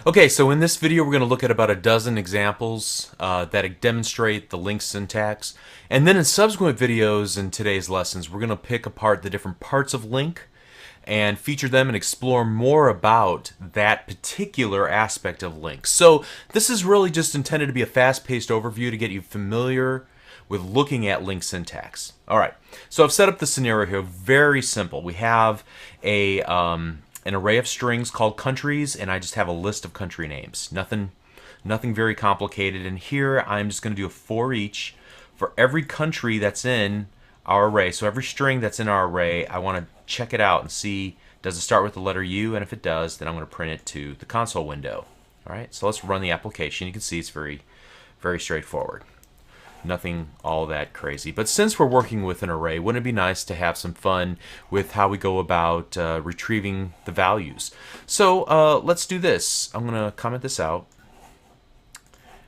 Okay, so in this video we're going to look at about a dozen examples that demonstrate the LINQ syntax. And then in subsequent videos in today's lessons, we're going to pick apart the different parts of LINQ and feature them and explore more about that particular aspect of LINQ. So this is really just intended to be a fast-paced overview to get you familiar with looking at LINQ syntax. All right, so I've set up the scenario here very simple. We have an array of strings called countries, and I just have a list of country names. Nothing very complicated. And here I'm just going to do a for each for every country that's in our array. So every string that's in our array, I want to check it out and see, does it start with the letter U? And if it does, then I'm going to print it to the console window. All right, so let's run the application. You can see it's very straightforward. Nothing all that crazy. But since we're working with an array, wouldn't it be nice to have some fun with how we go about retrieving the values? So let's do this. I'm going to comment this out.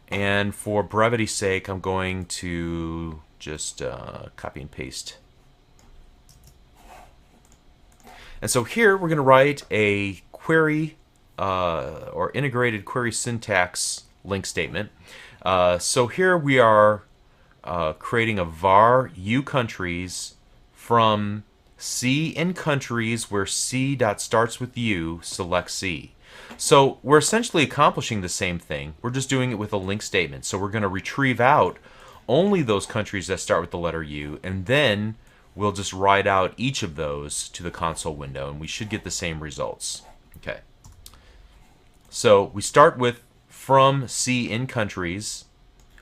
And for brevity's sake, I'm going to just copy and paste. And so here we're going to write a query or integrated query syntax LINQ statement. So here we are creating a var u countries from C in countries where C dot starts with U, select C. So we're essentially accomplishing the same thing. We're just doing it with a LINQ statement. So we're going to retrieve out only those countries that start with the letter U, and then we'll just write out each of those to the console window, and we should get the same results. Okay. So we start with from C in countries,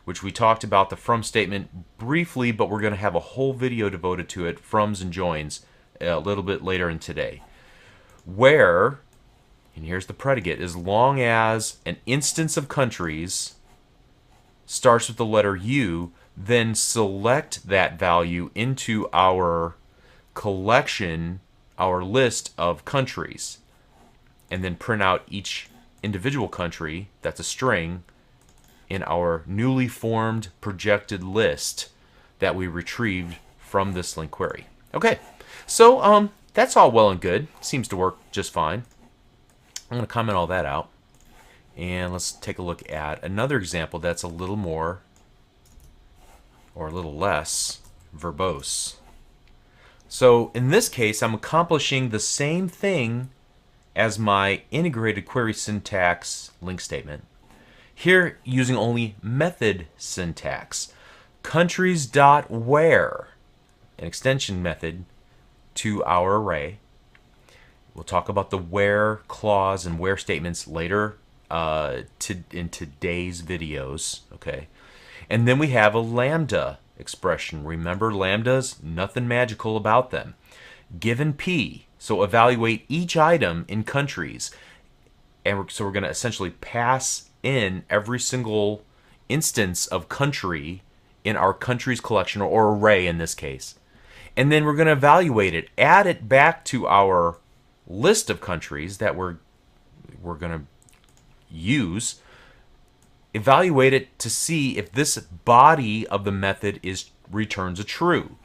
which we talked about the from statement briefly, but we're going to have a whole video devoted to it, froms and joins, a little bit later in today. Where, and here's the predicate, as long as an instance of countries starts with the letter U, then select that value into our collection, our list of countries, and then print out each individual country, that's a string, in our newly formed projected list that we retrieved from this LINQ query. Okay, so that's all well and good. Seems to work just fine. I'm going to comment all that out. And let's take a look at another example that's a little more or a little less verbose. So in this case, I'm accomplishing the same thing as my integrated query syntax LINQ statement. Here, using only method syntax. Countries.where, an extension method to our array. We'll talk about the where clause and where statements later in today's videos. Okay, and then we have a lambda expression. Remember, lambdas, nothing magical about them. Given P, so evaluate each item in countries. And so we're going to essentially pass in every single instance of country in our countries collection, or array in this case. And then we're going to evaluate it, add it back to our list of countries that we're going to use, evaluate it to see if this body of the method returns a true.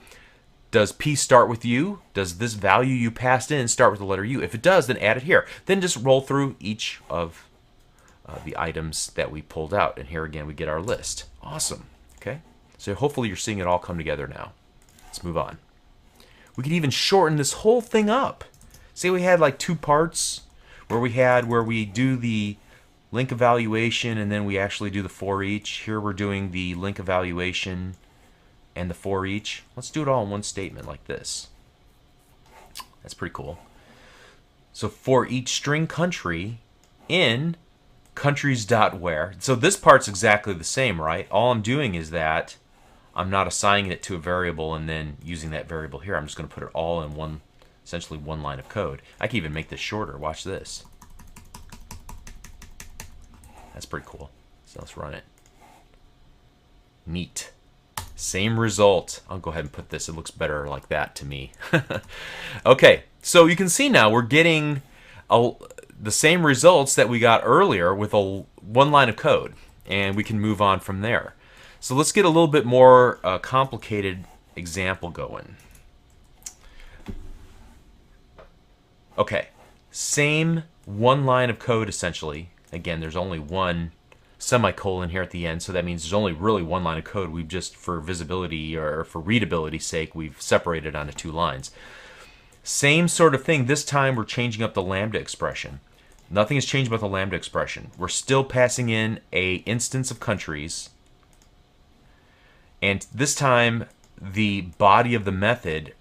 Does P start with U? Does this value you passed in start with the letter U? If it does, then add it here. Then just roll through each of the items that we pulled out. And here again, we get our list. Awesome. Okay. So hopefully you're seeing it all come together now. Let's move on. We could even shorten this whole thing up. Say we had like two parts where we do the LINQ evaluation and then we actually do the for each. Here we're doing the LINQ evaluation and the for each. Let's do it all in one statement like this. That's pretty cool. So for each string country in countries.where. So this part's exactly the same, right? All I'm doing is that I'm not assigning it to a variable and then using that variable here. I'm just going to put it all in one, essentially one line of code. I can even make this shorter. Watch this. That's pretty cool. So let's run it. Neat. Same result. I'll go ahead and put this. It looks better like that to me. Okay, so you can see now we're getting the same results that we got earlier with one line of code, and we can move on from there. So let's get a little bit more complicated example going. Okay, same one line of code essentially, Again, there's only one semicolon here at the end, so that means there's only really one line of code. We've just, for visibility or for readability's sake, we've separated onto 2 lines. Same sort of thing. This time we're changing up the lambda expression. Nothing has changed about the lambda expression. We're still passing in a instance of countries, and this time the body of the method,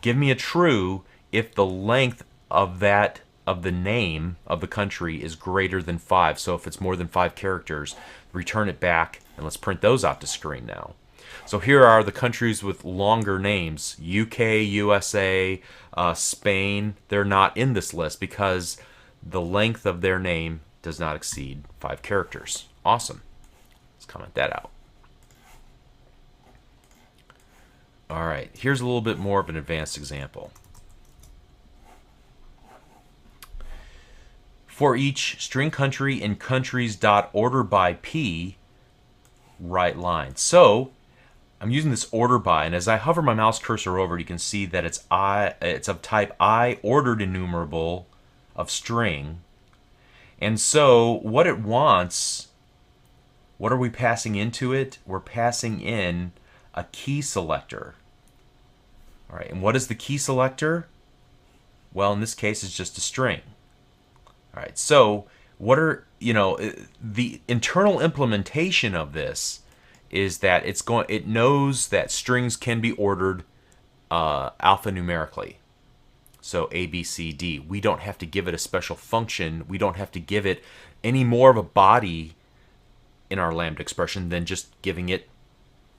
give me a true if the length of the name of the country is greater than 5. So if it's more than 5 characters, return it back, and let's print those out to screen now. So here are the countries with longer names: UK, USA, Spain. They're not in this list because the length of their name does not exceed 5 characters. Awesome. Let's comment that out. All right, here's a little bit more of an advanced example. For each string country in countries.order by P, write line. So I'm using this order by, and as I hover my mouse cursor over it, you can see that it's of type I, ordered enumerable of string. And so what it wants, what are we passing into it? We're passing in a key selector. All right, and what is the key selector? Well, in this case, it's just a string. All right, so what are, the internal implementation of this is that it knows that strings can be ordered alphanumerically. So A, B, C, D. We don't have to give it a special function. We don't have to give it any more of a body in our lambda expression than just giving it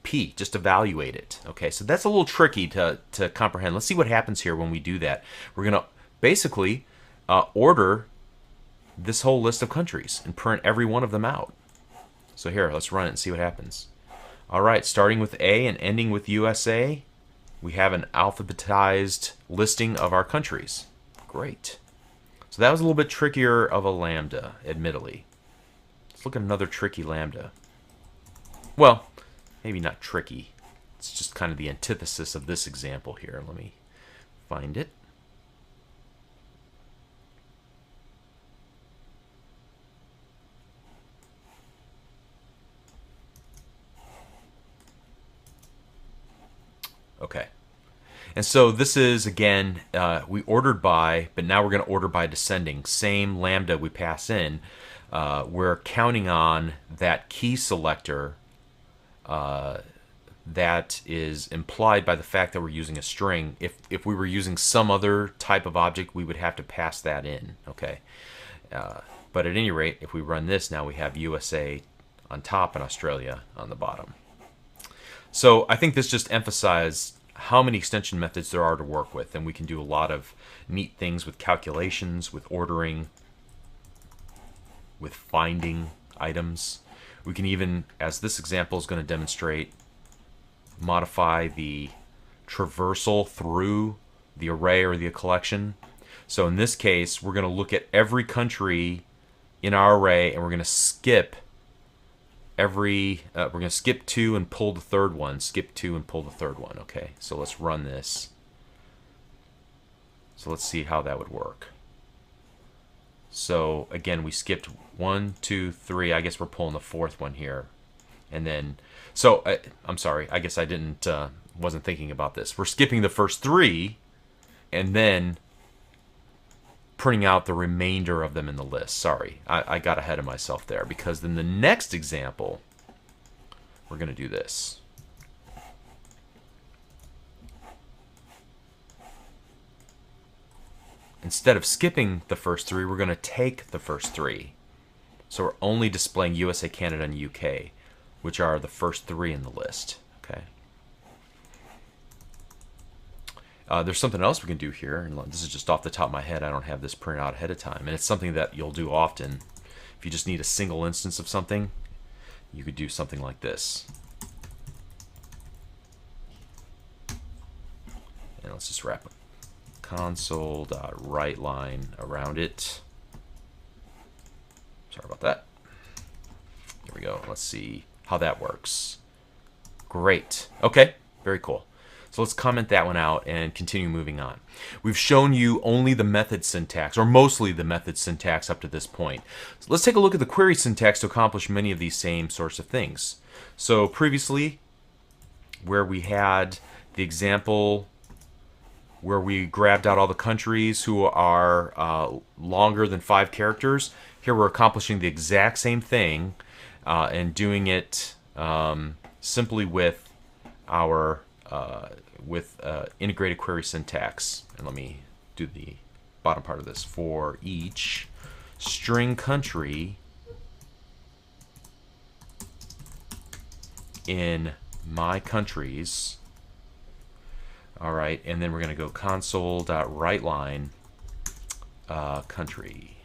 P, just evaluate it. Okay, so that's a little tricky to comprehend. Let's see what happens here when we do that. We're going to basically order this whole list of countries and print every one of them out. So here, let's run it and see what happens. All right, starting with A and ending with USA, we have an alphabetized listing of our countries. Great. So that was a little bit trickier of a lambda, admittedly. Let's look at another tricky lambda. Well, maybe not tricky. It's just kind of the antithesis of this example here. Let me find it. Okay. And so this is, again, we ordered by, but now we're going to order by descending. Same lambda we pass in. We're counting on that key selector that is implied by the fact that we're using a string. If we were using some other type of object, we would have to pass that in. Okay. But at any rate, if we run this, now we have USA on top and Australia on the bottom. So I think this just emphasized how many extension methods there are to work with, and we can do a lot of neat things with calculations, with ordering, with finding items. We can even, as this example is going to demonstrate, modify the traversal through the array or the collection. So in this case, we're going to look at every country in our array, and we're going to skip we're going to skip 2 and pull the third one, skip 2 and pull the third one. Okay, so let's run this. So let's see how that would work. So again, we skipped 1, 2, 3. I guess we're pulling the fourth one here. And then, so I'm sorry, I guess I wasn't thinking about this. We're skipping the first 3 and then printing out the remainder of them in the list. Sorry, I got ahead of myself there, because then the next example, we're going to do this. Instead of skipping the first 3, we're going to take the first 3. So we're only displaying USA, Canada, and UK, which are the first 3 in the list. Okay. There's something else we can do here, and this is just off the top of my head. I don't have this printed out ahead of time, and it's something that you'll do often. If you just need a single instance of something, you could do something like this. And let's just wrap console.writeLine around it. Sorry about that. There we go. Let's see how that works. Great. Okay, very cool. So let's comment that one out and continue moving on. We've shown you only the method syntax, or mostly the method syntax up to this point. So let's take a look at the query syntax to accomplish many of these same sorts of things. So previously, where we had the example where we grabbed out all the countries who are longer than 5 characters, here we're accomplishing the exact same thing and doing it simply with our integrated query syntax. And let me do the bottom part of this. For each string country in my countries. All right, and then we're going to go console.writeLine country.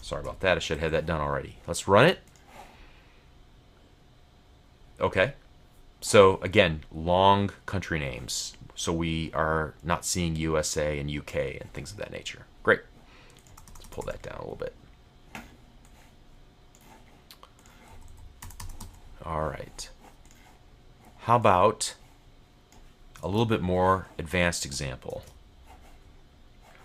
Sorry about that. I should have had that done already. Let's run it. Okay. So again, long country names. So we are not seeing USA and UK and things of that nature. Great. Let's pull that down a little bit. All right. How about a little bit more advanced example?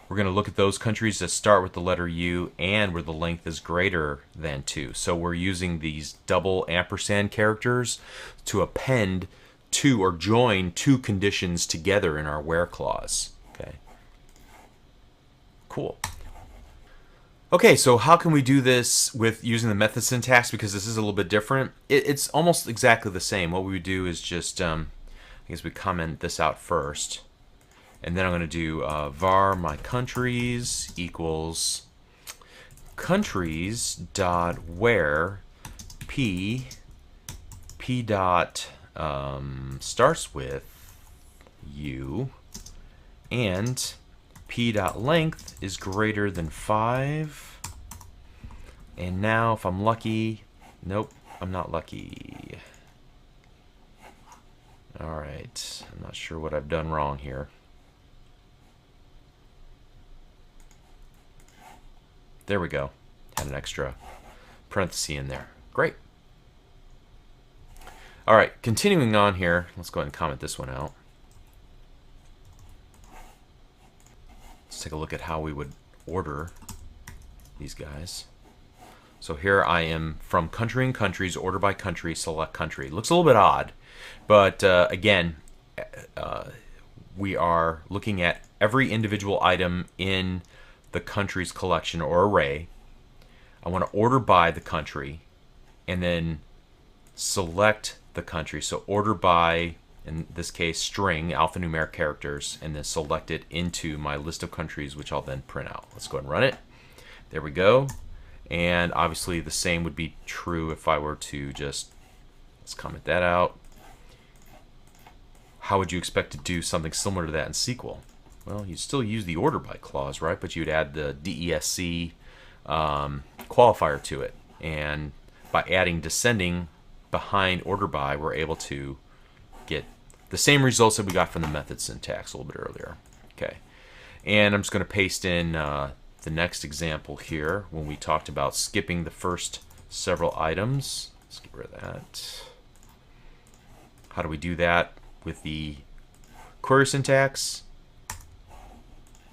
We're going to look at those countries that start with the letter U and where the length is greater than 2. So we're using these double ampersand characters to append two or join two conditions together in our where clause. Okay. Cool. Okay, so how can we do this with using the method syntax? Because this is a little bit different. It's almost exactly the same. What we would do is just, I guess we comment this out first. And then I'm going to do var my countries equals countries dot where p dot starts with u and p dot length is greater than 5. And now if I'm lucky, nope, I'm not lucky. All right, I'm not sure what I've done wrong here. There we go. Had an extra parenthesis in there. Great. All right, continuing on here, let's go ahead and comment this one out. Let's take a look at how we would order these guys. So here I am from country and countries, order by country, select country. Looks a little bit odd, but again, we are looking at every individual item in the country's collection or array. I want to order by the country and then select the country. So order by, in this case, string, alphanumeric characters, and then select it into my list of countries, which I'll then print out. Let's go ahead and run it. There we go. And obviously the same would be true if I were to just, let's comment that out. How would you expect to do something similar to that in SQL? Well, you'd still use the order by clause, right? But you'd add the DESC qualifier to it. And by adding descending behind order by, we're able to get the same results that we got from the method syntax a little bit earlier. Okay. And I'm just going to paste in the next example here when we talked about skipping the first several items. Let's get rid of that. How do we do that with the query syntax?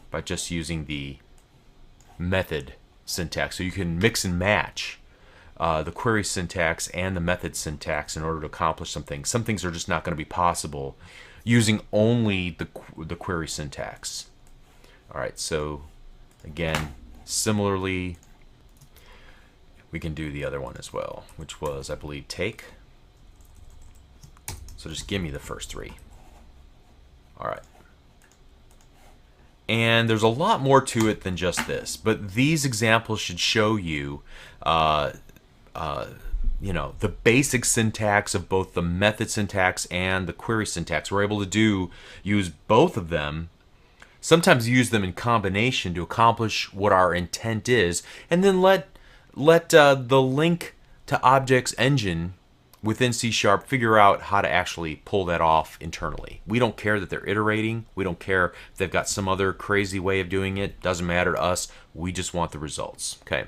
By just using the method syntax. So you can mix and match the query syntax and the method syntax in order to accomplish some things. Some things are just not going to be possible using only the query syntax. All right, so again, similarly, we can do the other one as well, which was, I believe, take. So just give me the first 3. All right. And there's a lot more to it than just this, but these examples should show you, you know, the basic syntax of both the method syntax and the query syntax. We're able to use both of them, sometimes use them in combination to accomplish what our intent is, and then let the LINQ to objects engine within C# figure out how to actually pull that off internally. We don't care that they're iterating. We don't care if they've got some other crazy way of doing it. Doesn't matter to us. We just want the results. Okay.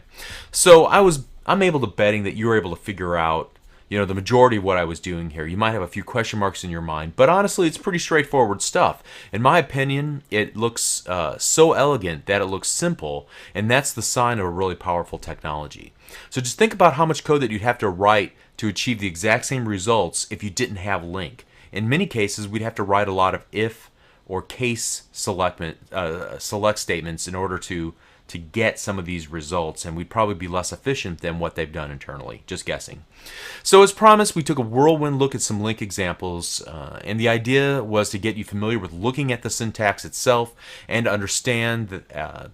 So I'm able to betting that you're able to figure out, the majority of what I was doing here. You might have a few question marks in your mind, but honestly, it's pretty straightforward stuff. In my opinion, it looks so elegant that it looks simple, and that's the sign of a really powerful technology. So just think about how much code that you'd have to write to achieve the exact same results if you didn't have LINQ. In many cases, we'd have to write a lot of if or case select statements in order to get some of these results, and we'd probably be less efficient than what they've done internally. Just guessing. So as promised, we took a whirlwind look at some LINQ examples, and the idea was to get you familiar with looking at the syntax itself and understand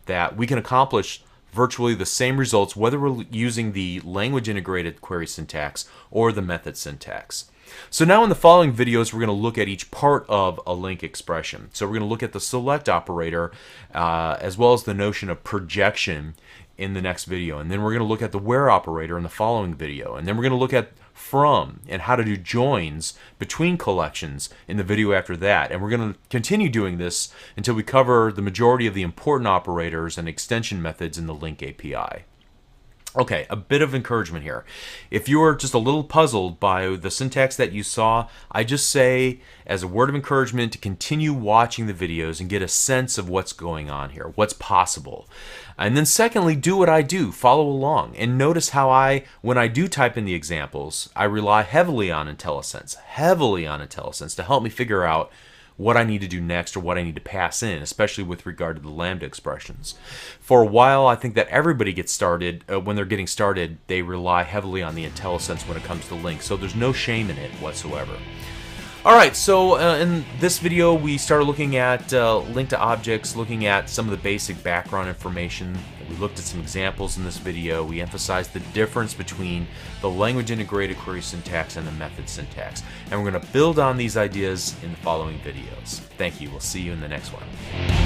that we can accomplish virtually the same results whether we're using the language integrated query syntax or the method syntax. So now in the following videos, we're going to look at each part of a LINQ expression. So we're going to look at the select operator as well as the notion of projection in the next video. And then we're going to look at the where operator in the following video. And then we're going to look at from and how to do joins between collections in the video after that. And we're going to continue doing this until we cover the majority of the important operators and extension methods in the LINQ API. Okay, a bit of encouragement here. If you are just a little puzzled by the syntax that you saw, I just say as a word of encouragement to continue watching the videos and get a sense of what's going on here, what's possible. And then secondly, do what I do, follow along, and notice how when I do type in the examples, I rely heavily on IntelliSense to help me figure out what I need to do next or what I need to pass in, especially with regard to the lambda expressions. For a while, I think that everybody gets started, when they're getting started, they rely heavily on the IntelliSense when it comes to LINQ, so there's no shame in it whatsoever. Alright, so in this video we started looking at LINQ to objects, looking at some of the basic background information. We looked at some examples in this video. We emphasized the difference between the language integrated query syntax and the method syntax. And we're going to build on these ideas in the following videos. Thank you. We'll see you in the next one.